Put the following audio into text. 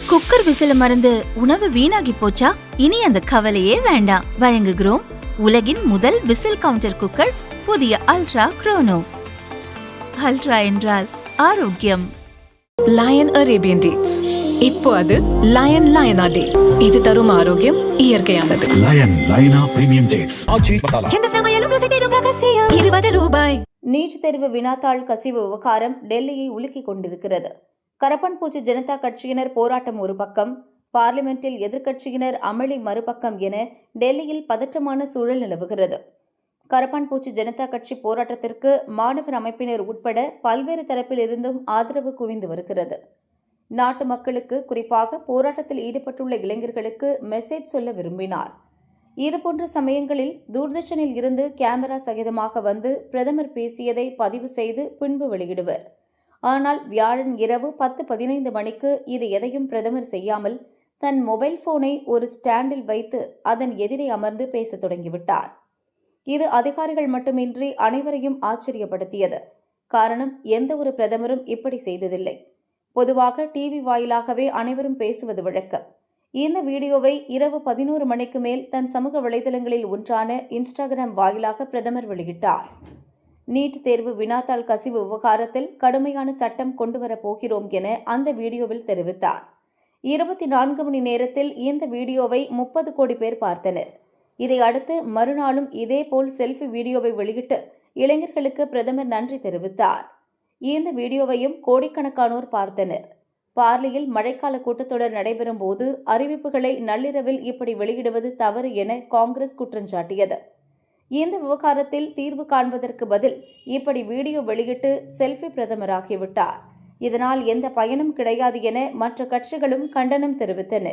Cooker விசில மறந்து உணவு வீணாகி போச்சா? இனி அந்த கவலையே வேண்டாம். வழங்குகிறோம் உலகின் முதல் விசில் கவுண்டர் குக்கர், புதிய அல்ட்ரா குரோனோ. அல்ட்ரா என்றால் ஆரோக்கியம். Lion Arabian dates. இப்போ அது லயன் லயனா டே. இது தரும் ஆரோக்கியம் இயற்கையானது. லயன் லயனா பிரீமியம் டேட்ஸ். எந்த சமையலும் ருசி தேடும் ரகசியம். 20 ரூபாய். நீட் தேர்வு வினாத்தாள் கசிவு விவகாரம் டெல்லியை உலுக்கிக் கொண்டிருக்கிறது. கரப்பான்பூச்சி ஜனதா கட்சியினர் போராட்டம் ஒரு பக்கம், பார்லிமெண்டில் எதிர்க்கட்சியினர் அமளி மறுபக்கம் என டெல்லியில் பதற்றமான சூழல் நிலவுகிறது. கரப்பான்பூச்சி ஜனதா கட்சி போராட்டத்திற்கு மாணவர் அமைப்பினர் உட்பட பல்வேறு தரப்பில் இருந்தும் ஆதரவு குவிந்து வருகிறது. நாட்டு மக்களுக்கு, குறிப்பாக போராட்டத்தில் ஈடுபட்டுள்ள இளைஞர்களுக்கு மெசேஜ் சொல்ல விரும்பினார். இதுபோன்ற சமயங்களில் தூர்தர்ஷனில் இருந்து கேமரா சகிதமாக வந்து பிரதமர் பேசியதை பதிவு செய்து பின்பு வெளியிடுவர். ஆனால் வியாழன் இரவு 10:15 மணிக்கு இது எதையும் பிரதமர் செய்யாமல் தன் மொபைல் போனை ஒரு ஸ்டாண்டில் வைத்து அதன் எதிரே அமர்ந்து பேசத் தொடங்கிவிட்டார். இது அதிகாரிகள் மட்டுமின்றி அனைவரையும் ஆச்சரியப்படுத்தியது. காரணம், எந்த ஒரு பிரதமரும் இப்படி செய்ததில்லை. பொதுவாக டிவி வாயிலாகவே அனைவரும் பேசுவது வழக்கம். இந்த வீடியோவை இரவு 11 மணிக்கு மேல் தன் சமூக வலைதளங்களில் ஒன்றான இன்ஸ்டாகிராம் வாயிலாக பிரதமர் வெளியிட்டார். நீட் தேர்வு வினாத்தாள் கசிவு விவகாரத்தில் கடுமையான சட்டம் கொண்டுவரப் போகிறோம் என அந்த வீடியோவில் தெரிவித்தார். 24 மணி நேரத்தில் இந்த வீடியோவை 30 கோடி பேர் பார்த்தனர். இதை அடுத்து மறுநாளும் இதேபோல் செல்ஃபி வீடியோவை வெளியிட்டு இளைஞர்களுக்கு பிரதமர் நன்றி தெரிவித்தார். இந்த வீடியோவையும் கோடிக்கணக்கானோர் பார்த்தனர். பார்லியில் மழைக்கால கூட்டத்தொடர் நடைபெறும் போது அறிவிப்புகளை நள்ளிரவில் இப்படி வெளியிடுவது தவறு என காங்கிரஸ் குற்றம் சாட்டியது. இந்த விவகாரத்தில் தீர்வு காண்பதற்கு பதில் இப்படி வீடியோ வெளியிட்டு செல்ஃபி பிரதமராகிவிட்டார். இதனால் எந்த பயனும் கிடையாது என மற்ற கட்சிகளும் கண்டனம் தெரிவித்தன.